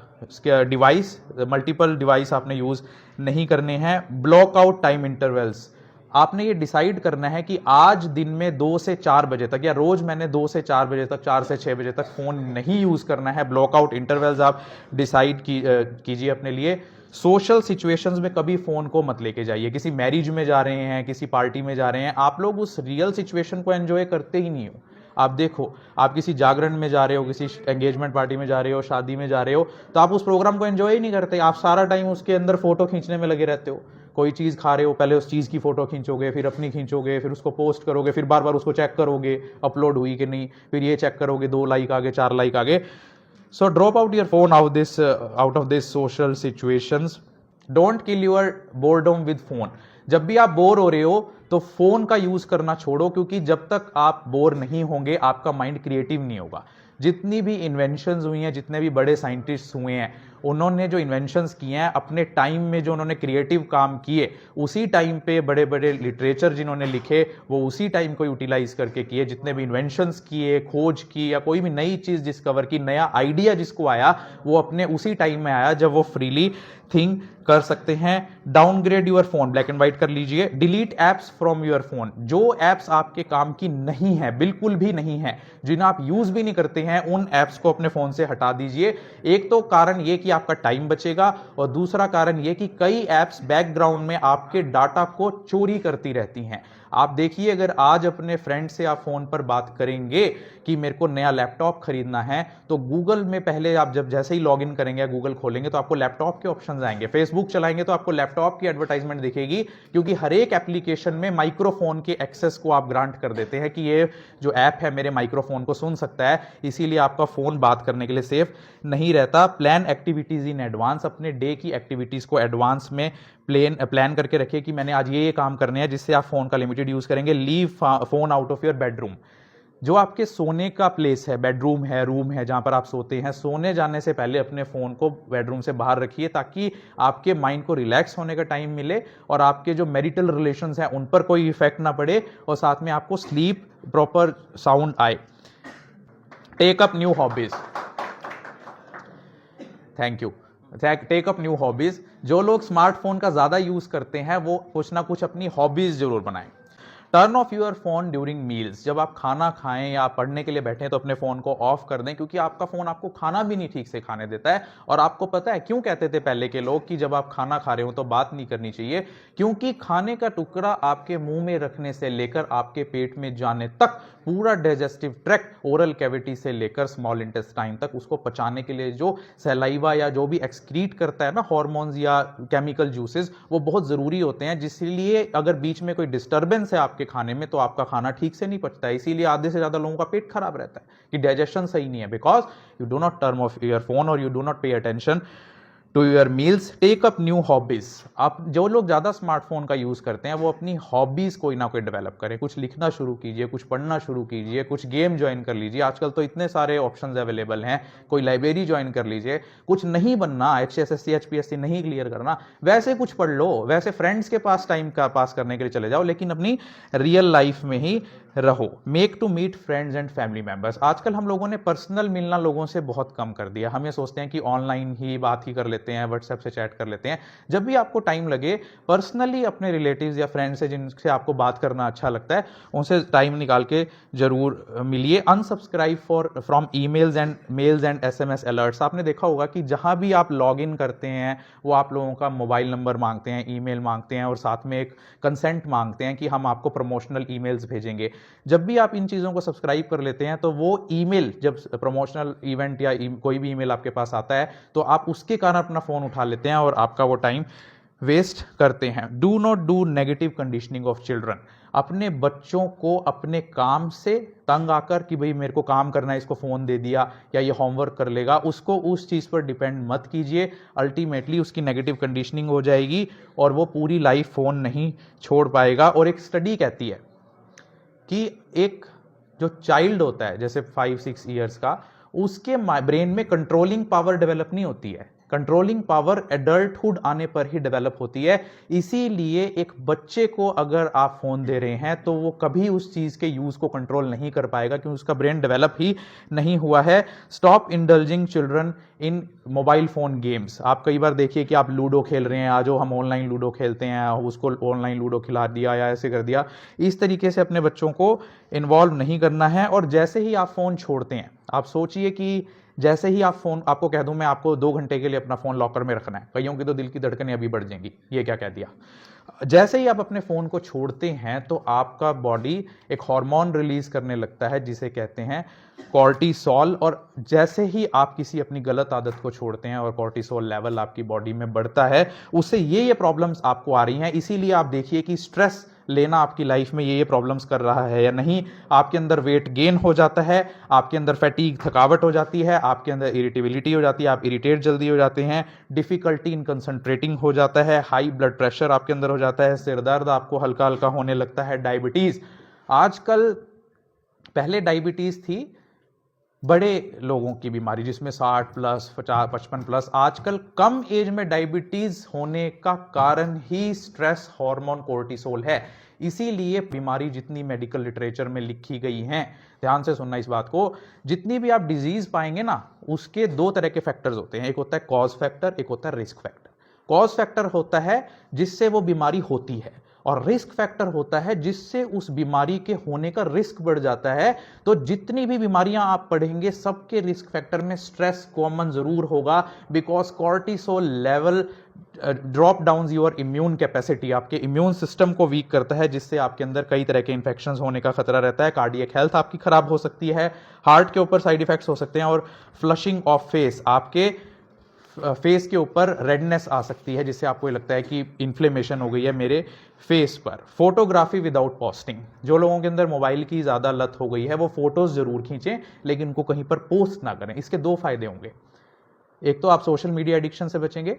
device, multiple device आपने यूज़ नहीं करने हैं। ब्लॉक आउट टाइम इंटरवल्स, आपने ये डिसाइड करना है कि आज दिन में 2 से 4 बजे तक, या रोज मैंने 2 से 4 बजे तक, 4 से 6 बजे तक फोन नहीं यूज करना है। ब्लॉकआउट इंटरवल्स आप डिसाइड कीजिए अपने लिए। सोशल सिचुएशंस में कभी फोन को मत लेके जाइए। किसी मैरिज में जा रहे हैं, किसी पार्टी में जा रहे हैं, आप लोग उस रियल सिचुएशन को एंजॉय करते ही नहीं हो। आप देखो, आप किसी जागरण में जा रहे हो, किसी एंगेजमेंट पार्टी में जा रहे हो, शादी में जा रहे हो, तो आप उस प्रोग्राम को एंजॉय ही नहीं करते। आप सारा टाइम उसके अंदर फोटो खींचने में लगे रहते हो। कोई चीज़ खा रहे हो, पहले उस चीज़ की फोटो खींचोगे, फिर अपनी खींचोगे, फिर उसको पोस्ट करोगे, फिर बार बार उसको चेक करोगे अपलोड हुई कि नहीं, फिर ये चेक करोगे 2 लाइक आगे, 4 लाइक आगे। So drop out your phone out of this social situations. Don't kill your boredom with phone. जब भी आप बोर हो रहे हो तो फोन का यूज करना छोड़ो, क्योंकि जब तक आप बोर नहीं होंगे आपका माइंड क्रिएटिव नहीं होगा। जितनी भी इन्वेंशंस हुई हैं, जितने भी बड़े साइंटिस्ट हुए हैं, उन्होंने जो इन्वेंशंस किए हैं अपने टाइम में, जो उन्होंने क्रिएटिव काम किए, उसी टाइम पे बड़े बड़े लिटरेचर जिन्होंने लिखे वो उसी टाइम को यूटिलाइज करके किए। जितने भी इन्वेंशंस किए, खोज की, या कोई भी नई चीज डिस्कवर की, नया आइडिया जिसको आया, वो अपने उसी टाइम में आया जब वो फ्रीली थिंक कर सकते हैं। Downgrade your phone, black and white कर लीजिए। Delete apps from your phone. जो एप्स आपके काम की नहीं है, बिल्कुल भी नहीं है, जिन्हें आप यूज भी नहीं करते हैं, उन एप्स को अपने फोन से हटा दीजिए। एक तो कारण ये कि आपका टाइम बचेगा, और दूसरा कारण ये कि कई एप्स बैकग्राउंड में आपके डाटा को चोरी करती रहती हैं। आप देखिए, अगर आज अपने फ्रेंड से आप फोन पर बात करेंगे कि मेरे को नया लैपटॉप खरीदना है, तो गूगल में पहले आप जब जैसे ही लॉगिन करेंगे, गूगल खोलेंगे, तो आपको लैपटॉप के ऑप्शंस आएंगे। फेसबुक चलाएंगे तो आपको लैपटॉप की एडवर्टाइजमेंट दिखेगी, क्योंकि हर एक एप्लीकेशन में माइक्रोफोन के एक्सेस को आप ग्रांट कर देते हैं कि ये जो ऐप है मेरे माइक्रोफोन को सुन सकता है, इसीलिए आपका फोन बात करने के लिए सेफ नहीं रहता। Plan activities in advance. अपने डे की एक्टिविटीज को एडवांस में प्लान करके रखिए कि मैंने आज ये काम करने हैं, जिससे आप फोन का लिमिटेड यूज करेंगे। Leave phone out of your bedroom. जो आपके सोने का प्लेस है, बेडरूम है, रूम है, जहां पर आप सोते हैं, सोने जाने से पहले अपने फोन को बेडरूम से बाहर रखिए, ताकि आपके माइंड को रिलैक्स होने का टाइम मिले और आपके जो मैरिटल रिलेशंस हैं उन पर कोई इफेक्ट ना पड़े, और साथ में आपको स्लीप प्रॉपर साउंड आए। Take up new hobbies. Thank you. Take up new hobbies. जो लोग स्मार्टफोन का ज्यादा यूज करते हैं वो कुछ ना कुछ अपनी हॉबीज जरूर बनाएं। Turn off your phone during meals. जब आप खाना खाएं या पढ़ने के लिए बैठे तो अपने फोन को ऑफ कर दें, क्योंकि आपका फोन आपको खाना भी नहीं ठीक से खाने देता है। और आपको पता है क्यों कहते थे पहले के लोग कि जब आप खाना खा रहे हो तो बात नहीं करनी चाहिए? क्योंकि खाने का टुकड़ा आपके मुंह में रखने से लेकर आपके पेट में जाने तक पूरा डाइजेस्टिव ट्रैक्ट, ओरल कैविटी से लेकर स्मॉल इंटेस्टाइन तक, उसको पचाने के लिए जो सैलाइवा या जो भी एक्सक्रीट करता है ना, हार्मोन्स या केमिकल जूसेस, वो बहुत जरूरी होते हैं। जिसलिए अगर बीच में कोई डिस्टर्बेंस है आपके खाने में तो आपका खाना ठीक से नहीं पचता है। इसीलिए आधे से ज्यादा लोगों का पेट खराब रहता है कि डाइजेशन सही नहीं है, because you do not turn off your phone और you do not pay attention to your meals. Take up new hobbies. आप जो लोग ज्यादा स्मार्टफोन का यूज करते हैं वो अपनी हॉबीज कोई ना कोई डेवलप करें। कुछ लिखना शुरू कीजिए, कुछ पढ़ना शुरू कीजिए, कुछ गेम ज्वाइन कर लीजिए। आजकल तो इतने सारे ऑप्शंस अवेलेबल हैं, कोई लाइब्रेरी ज्वाइन कर लीजिए। कुछ नहीं बनना, HSSC HPSC नहीं क्लियर करना, वैसे कुछ पढ़ लो, वैसे फ्रेंड्स के पास टाइम का पास करने के लिए चले जाओ, लेकिन अपनी रियल लाइफ में ही रहो। Make to meet friends and family members. आजकल हम लोगों ने पर्सनल मिलना लोगों से बहुत कम कर दिया। हम ये सोचते हैं कि ऑनलाइन ही बात ही कर लेते हैं, व्हाट्सएप से चैट कर लेते हैं। जब भी आपको टाइम लगे, पर्सनली अपने रिलेटिव्स या फ्रेंड्स से जिनसे आपको बात करना अच्छा लगता है, उनसे टाइम निकाल के जरूर मिलिए। Unsubscribe from emails and SMS alerts. आपने देखा होगा कि जहां भी आप लॉग इन करते हैं वो आप लोगों का मोबाइल नंबर मांगते हैं, ईमेल मांगते हैं, और साथ में एक कंसेंट मांगते हैं कि हम आपको प्रमोशनल ईमेल्स भेजेंगे। जब भी आप इन चीज़ों को सब्सक्राइब कर लेते हैं तो वो ईमेल, जब प्रमोशनल इवेंट या कोई भी ईमेल आपके पास आता है तो आप उसके कारण अपना फ़ोन उठा लेते हैं और आपका वो टाइम वेस्ट करते हैं। Do not do negative conditioning of children. अपने बच्चों को अपने काम से तंग आकर कि भाई मेरे को काम करना है, इसको फ़ोन दे दिया या ये होमवर्क कर लेगा, उसको उस चीज़ पर डिपेंड मत कीजिए। अल्टीमेटली उसकी नेगेटिव कंडीशनिंग हो जाएगी और वो पूरी लाइफ फ़ोन नहीं छोड़ पाएगा। और एक स्टडी कहती है कि एक जो चाइल्ड होता है जैसे 5-6 ईयर्स का, उसके ब्रेन में कंट्रोलिंग पावर डेवलप नहीं होती है। कंट्रोलिंग पावर एडल्टहुड आने पर ही डेवलप होती है। इसीलिए एक बच्चे को अगर आप फोन दे रहे हैं तो वो कभी उस चीज के यूज को कंट्रोल नहीं कर पाएगा क्योंकि उसका ब्रेन डेवलप ही नहीं हुआ है। Stop indulging children in mobile phone games. आप कई बार देखिए कि आप लूडो खेल रहे हैं, आज हम ऑनलाइन लूडो खेलते हैं, उसको ऑनलाइन लूडो खिला दिया या ऐसे कर दिया। इस तरीके से अपने बच्चों को इन्वॉल्व नहीं करना है। और जैसे ही आप फोन छोड़ते हैं, आप सोचिए कि जैसे ही आप फोन, आपको कह दूं मैं आपको 2 घंटे के लिए अपना फोन लॉकर में रखना है, कईयों की तो दिल की धड़कनें अभी बढ़ जाएंगी, ये क्या कह दिया। जैसे ही आप अपने फोन को छोड़ते हैं तो आपका बॉडी एक हार्मोन रिलीज करने लगता है जिसे कहते हैं कॉर्टिसोल। और जैसे ही आप किसी अपनी गलत आदत को छोड़ते हैं और कॉर्टिसोल लेवल आपकी बॉडी में बढ़ता है, उससे ये प्रॉब्लम्स आपको आ रही हैं। इसीलिए आप देखिए कि स्ट्रेस लेना आपकी लाइफ में ये प्रॉब्लम्स कर रहा है या नहीं। आपके अंदर वेट गेन हो जाता है, आपके अंदर फैटीग, थकावट हो जाती है, आपके अंदर इरिटेबिलिटी हो जाती है, आप इरिटेट जल्दी हो जाते हैं, डिफिकल्टी इन कंसंट्रेटिंग हो जाता है, हाई ब्लड प्रेशर आपके अंदर हो जाता है, सिर दर्द आपको हल्का हल्का होने लगता है, डायबिटीज। आजकल, पहले डायबिटीज थी बड़े लोगों की बीमारी जिसमें 60+, 50-55+, आजकल कम एज में डायबिटीज होने का कारण ही स्ट्रेस हार्मोन कोर्टिसोल है। इसीलिए बीमारी जितनी मेडिकल लिटरेचर में लिखी गई हैं, ध्यान से सुनना इस बात को, जितनी भी आप डिजीज पाएंगे ना, उसके 2 तरह के फैक्टर्स होते हैं। एक होता है कॉज फैक्टर, एक होता है रिस्क फैक्टर। कॉज फैक्टर होता है जिससे वो बीमारी होती है, और रिस्क फैक्टर होता है जिससे उस बीमारी के होने का रिस्क बढ़ जाता है। तो जितनी भी बीमारियां आप पढ़ेंगे, सबके रिस्क फैक्टर में स्ट्रेस कॉमन जरूर होगा, because cortisol level drop down your immune capacity, आपके इम्यून सिस्टम को वीक करता है, जिससे आपके अंदर कई तरह के इंफेक्शंस होने का खतरा रहता है। कार्डियक हेल्थ आपकी खराब हो सकती है, हार्ट के ऊपर साइड इफेक्ट्स हो सकते हैं, और फ्लशिंग ऑफ फेस, आपके फेस के ऊपर रेडनेस आ सकती है, जिससे आपको लगता है कि इन्फ्लेमेशन हो गई है मेरे फेस पर। फोटोग्राफी विदाउट पोस्टिंग, जो लोगों के अंदर मोबाइल की ज़्यादा लत हो गई है वो फोटोज जरूर खींचें लेकिन उनको कहीं पर पोस्ट ना करें। इसके 2 फायदे होंगे, एक तो आप सोशल मीडिया एडिक्शन से बचेंगे,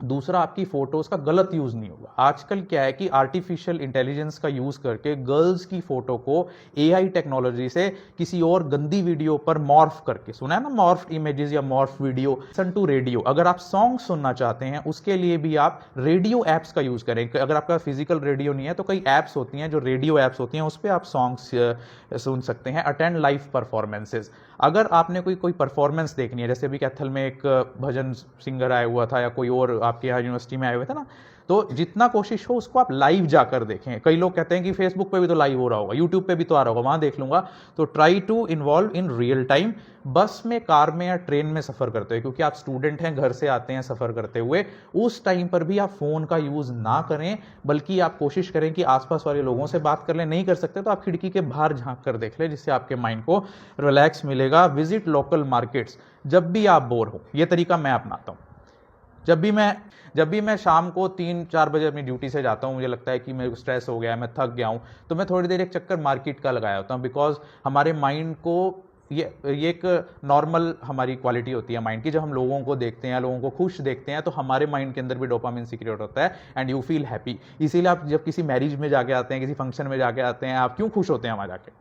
दूसरा आपकी फोटोज का गलत यूज नहीं होगा। आजकल क्या है कि आर्टिफिशियल इंटेलिजेंस का यूज करके गर्ल्स की फोटो को एआई टेक्नोलॉजी से किसी और गंदी वीडियो पर मॉर्फ करके, सुना है ना मॉर्फ इमेजेस या morph video. Listen to radio, अगर आप सॉन्ग सुनना चाहते हैं उसके लिए भी आप रेडियो एप्स का यूज करें। अगर आपका फिजिकल रेडियो नहीं है तो कई एप्स होती हैं जो रेडियो एप्स होती हैं, उस पर आप सॉन्ग्स सुन सकते हैं। अटेंड लाइव परफॉर्मेंसेज, अगर आपने कोई परफॉर्मेंस देखनी है, जैसे अभी कैथल में एक भजन सिंगर आया हुआ था या कोई और आपके यहाँ यूनिवर्सिटी में आए हुए थे ना, तो जितना कोशिश हो उसको आप लाइव जाकर देखें। कई लोग कहते हैं कि फेसबुक पे भी तो लाइव हो रहा होगा, यूट्यूब पे भी तो आ रहा होगा, वहां देख लूंगा। तो try to involve in real time. Bus में, कार में या ट्रेन में सफर करते हुए, क्योंकि आप स्टूडेंट हैं, घर से आते हैं सफर करते हुए, उस टाइम पर भी आप फोन का यूज ना करें, बल्कि आप कोशिश करें कि आसपास वाले लोगों से बात कर लें। नहीं कर सकते तो आप खिड़की के बाहर झांक कर देख लें, जिससे आपके माइंड को रिलैक्स मिलेगा। विजिट लोकल मार्केट्स, जब भी आप बोर हो, यह तरीका मैं अपनाता हूं। जब भी मैं शाम को 3-4 बजे अपनी ड्यूटी से जाता हूँ, मुझे लगता है कि मेरे को स्ट्रेस हो गया है, मैं थक गया हूँ, तो मैं थोड़ी देर एक चक्कर मार्केट का लगाया होता हूँ। बिकॉज हमारे माइंड को ये एक नॉर्मल हमारी क्वालिटी होती है माइंड की, जब हम लोगों को देखते हैं, लोगों को खुश देखते हैं, तो हमारे माइंड के अंदर भी डोपामिन सीक्रेट होता है एंड यू फील हैप्पी। इसीलिए आप जब किसी मैरिज में जाके आते हैं, किसी फंक्शन में जाके आते हैं, आप क्यों खुश होते हैं वहां जाके?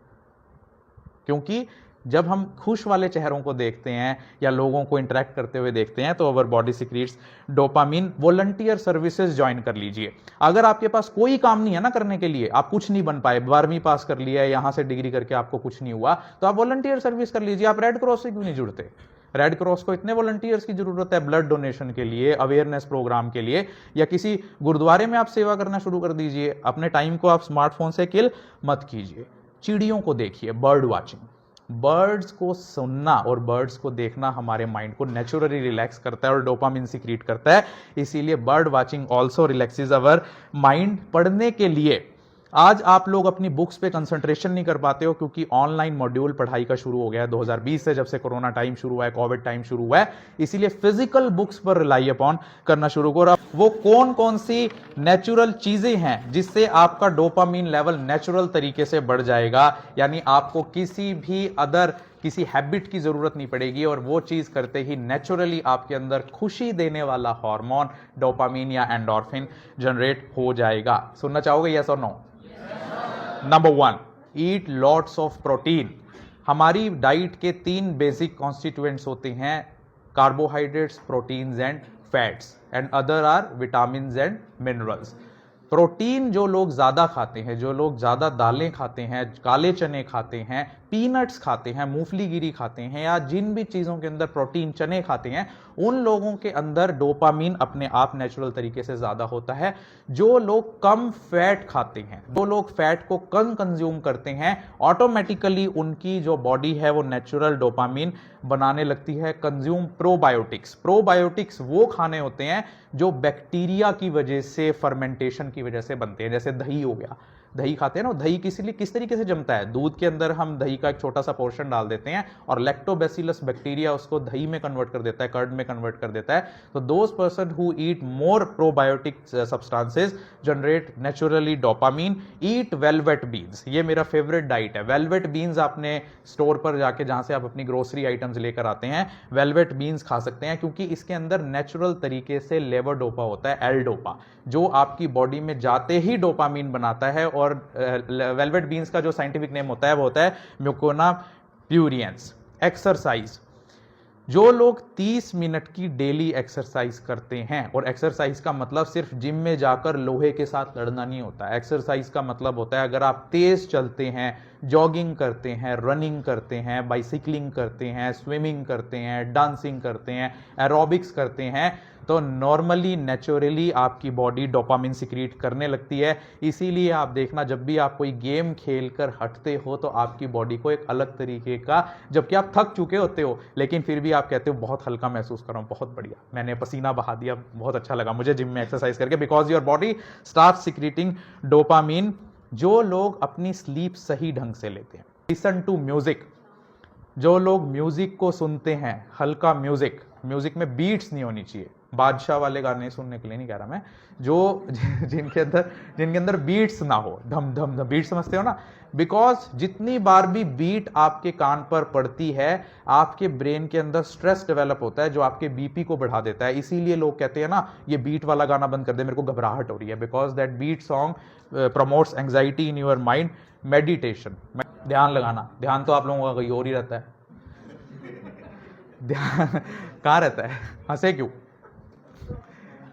क्योंकि जब हम खुश वाले चेहरों को देखते हैं या लोगों को इंटरेक्ट करते हुए देखते हैं तो our body secrets dopamine. Volunteer services join कर लीजिए। अगर आपके पास कोई काम नहीं है ना करने के लिए, आप कुछ नहीं बन पाए, 12वीं पास कर लिया है, यहां से डिग्री करके आपको कुछ नहीं हुआ, तो आप वॉलंटियर सर्विस कर लीजिए। आप रेड क्रॉस से क्यों नहीं जुड़ते? रेड क्रॉस को इतने वॉलंटियर्स की जरूरत है ब्लड डोनेशन के लिए, अवेयरनेस प्रोग्राम के लिए, या किसी गुरुद्वारे में आप सेवा करना शुरू कर दीजिए। अपने टाइम को आप स्मार्टफोन से किल मत कीजिए। चिड़ियों को देखिए, बर्ड वाचिंग। बर्ड्स को सुनना और बर्ड्स को देखना हमारे माइंड को नेचुरली रिलैक्स करता है और डोपामिन सीक्रेट करता है। इसीलिए bird watching also relaxes our mind. पढ़ने के लिए आज आप लोग अपनी बुक्स पे कंसंट्रेशन नहीं कर पाते हो क्योंकि ऑनलाइन मॉड्यूल पढ़ाई का शुरू हो गया है 2020 से, जब से कोरोना टाइम शुरू हुआ है, कोविड टाइम शुरू हुआ है, इसीलिए फिजिकल बुक्स पर रिलाई अपॉन करना शुरू करो। वो कौन कौन सी नेचुरल चीजें हैं जिससे आपका डोपामीन लेवल नेचुरल तरीके से बढ़ जाएगा, यानी आपको किसी हैबिट की जरूरत नहीं पड़ेगी और वो चीज करते ही नेचुरली आपके अंदर खुशी देने वाला हार्मोन डोपामीन या एंडोर्फिन जनरेट हो जाएगा। सुनना चाहोगे यस और no? Number 1, eat lots of protein. हमारी डाइट के 3 बेसिक कॉन्स्टिट्यूएंट्स होते हैं, carbohydrates, proteins and fats, and other are vitamins and minerals. Protein जो लोग ज्यादा खाते हैं, जो लोग ज्यादा दालें खाते हैं, काले चने खाते हैं, पीनट्स खाते हैं, मूंगफलीगिरी खाते हैं, या जिन भी चीजों के अंदर प्रोटीन चने खाते हैं, उन लोगों के अंदर डोपामीन अपने आप नेचुरल तरीके से ज्यादा होता है। जो लोग कम फैट खाते हैं, जो लोग फैट को कम कंज्यूम करते हैं, ऑटोमेटिकली उनकी जो बॉडी है वो नेचुरल डोपामीन बनाने लगती है। Consume probiotics. प्रोबायोटिक्स वो खाने होते हैं जो बैक्टीरिया की वजह से, फर्मेंटेशन की वजह से बनते हैं। जैसे दही हो गया, दही खाते हैं ना, दही किस तरीके से जमता है? दूध के अंदर हम दही का एक छोटा सा पोर्शन डाल देते हैं और लैक्टोबैसिलस बैक्टीरिया उसको दही में कन्वर्ट कर देता है, कर्ड में कन्वर्ट कर देता है। तो those person who eat more probiotic substances generate naturally dopamine. Eat velvet beans, ये मेरा फेवरेट डाइट है। वेलवेट बीन्स आपने स्टोर पर जाके, जहां से आप अपनी ग्रोसरी आइटम्स लेकर आते हैं, वेलवेट बीन्स खा सकते हैं क्योंकि इसके अंदर नेचुरल तरीके से लेवोडोपा होता है, एल डोपा, जो आपकी बॉडी में जाते ही डोपामीन बनाता है। और वेलवेट बीन्स का जो साइंटिफिक नेम होता है वो होता है म्यूकोना प्यूरियंस। एक्सरसाइज, जो लोग 30 मिनट की डेली एक्सरसाइज करते हैं, और एक्सरसाइज का मतलब सिर्फ जिम में जाकर लोहे के साथ लड़ना नहीं होता है। एक्सरसाइज का मतलब होता है अगर आप तेज चलते हैं, जॉगिंग करते हैं, रनिंग करते हैं, बाइसिकलिंग करते हैं, स्विमिंग करते हैं, डांसिंग करते हैं, एरोबिक्स करते हैं, तो नॉर्मली नेचुरली आपकी बॉडी डोपामिन सिक्रीट करने लगती है। इसीलिए आप देखना, जब भी आप कोई गेम खेलकर हटते हो तो आपकी बॉडी को एक अलग तरीके का, जबकि आप थक चुके होते हो लेकिन फिर भी आप कहते हो बहुत हल्का महसूस कर रहा हूं, बहुत बढ़िया, मैंने पसीना बहा दिया, बहुत अच्छा लगा मुझे जिम में एक्सरसाइज करके, because your body start secreting dopamine. जो लोग अपनी स्लीप सही ढंग से लेते हैं, लिसन टू म्यूजिक। जो लोग म्यूजिक को सुनते हैं, हल्का म्यूजिक, म्यूजिक में बीट्स नहीं होनी चाहिए, बादशाह वाले गाने सुनने के लिए नहीं कह रहा मैं, जो जिनके अंदर बीट्स ना हो, धम धम धम, बीट समझते हो ना? बिकॉज जितनी बार भी बीट आपके कान पर पड़ती है, आपके ब्रेन के अंदर स्ट्रेस डेवलप होता है जो आपके बीपी को बढ़ा देता है। इसीलिए लोग कहते हैं ना, ये बीट वाला गाना बंद कर दे, मेरे को घबराहट हो रही है, because that beat song promotes anxiety in your mind. Meditation, ध्यान लगाना, ध्यान तो आप लोगों का कहीं और ही रहता है, ध्यान कहाँ रहता है? हंसे क्यों?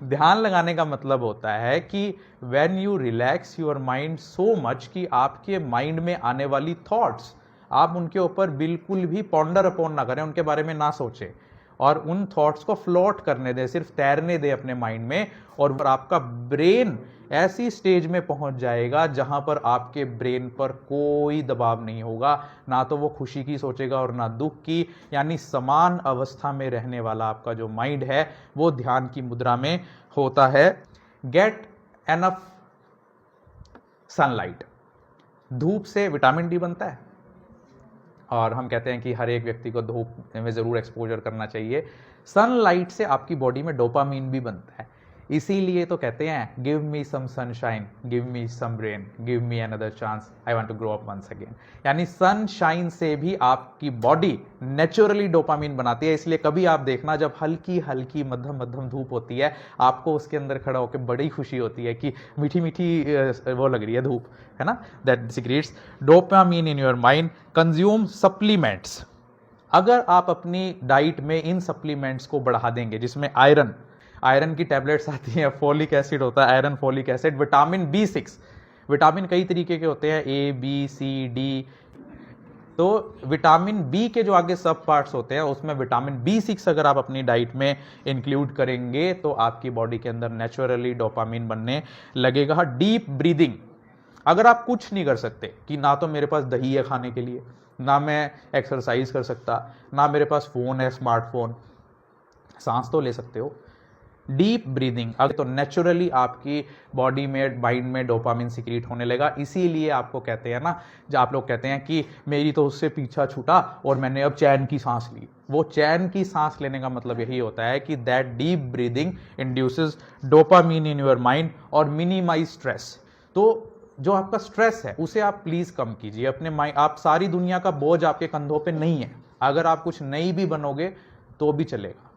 ध्यान लगाने का मतलब होता है कि when you relax your mind so much कि आपके माइंड में आने वाली थॉट्स, आप उनके ऊपर बिल्कुल भी पॉन्डर अपॉन ना करें, उनके बारे में ना सोचें और उन थॉट्स को फ्लोट करने दें, सिर्फ तैरने दें अपने माइंड में, और आपका ब्रेन ऐसी स्टेज में पहुंच जाएगा जहां पर आपके ब्रेन पर कोई दबाव नहीं होगा, ना तो वो खुशी की सोचेगा और ना दुख की, यानी समान अवस्था में रहने वाला आपका जो माइंड है वो ध्यान की मुद्रा में होता है। Get enough sunlight. धूप से विटामिन डी बनता है और हम कहते हैं कि हर एक व्यक्ति को धूप में जरूर एक्सपोजर करना चाहिए। सनलाइट से आपकी बॉडी में डोपामीन भी बनता है, इसीलिए तो कहते हैं give me some sunshine, give me some rain, give me another chance, I want to grow up once again. यानी सनशाइन से भी आपकी बॉडी नेचुरली डोपामीन बनाती है। इसलिए कभी आप देखना, जब हल्की हल्की मध्यम मध्यम धूप होती है, आपको उसके अंदर खड़ा होकर बड़ी खुशी होती है कि मीठी मीठी वो लग रही है धूप, है ना? That secretes dopamine in your mind. Consume supplements. अगर आप अपनी डाइट में इन सप्लीमेंट्स को बढ़ा देंगे, जिसमें आयरन की टैबलेट्स आती हैं, फोलिक एसिड होता है, iron folic acid, vitamin B6, vitamin कई तरीके के होते हैं, A, B, C, D। तो विटामिन बी के जो आगे सब पार्ट्स होते हैं उसमें विटामिन B6 अगर आप अपनी डाइट में इंक्लूड करेंगे तो आपकी बॉडी के अंदर नेचुरली डोपामिन बनने लगेगा। Deep breathing. अगर आप कुछ नहीं कर सकते कि ना तो मेरे पास दही है खाने के लिए, ना मैं एक्सरसाइज कर सकता, ना मेरे पास फोन है स्मार्टफोन, सांस तो ले सकते हो, डीप ब्रीदिंग, अगर तो नेचुरली आपकी बॉडी में, माइंड में डोपामिन सिक्रीट होने लगा। इसीलिए आपको कहते हैं ना, जो आप लोग कहते हैं कि मेरी तो उससे पीछा छूटा और मैंने अब चैन की सांस ली। वो चैन की सांस लेने का मतलब यही होता है कि that deep breathing induces dopamine in your mind और मिनिमाइज स्ट्रेस। तो जो आपका स्ट्रेस है उसे आप प्लीज कम कीजिए अपने माइंड। आप सारी दुनिया का बोझ आपके कंधों पे नहीं है। अगर आप कुछ नहीं भी बनोगे तो भी चलेगा।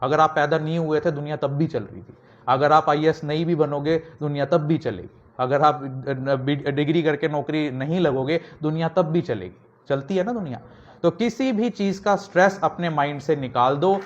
अगर आप पैदा नहीं हुए थे, दुनिया तब भी चल रही थी। अगर आप IAS नहीं भी बनोगे, दुनिया तब भी चलेगी। अगर आप डिग्री करके नौकरी नहीं लगोगे, दुनिया तब भी चलेगी। चलती है ना दुनिया। तो किसी भी चीज का स्ट्रेस अपने माइंड से निकाल दो।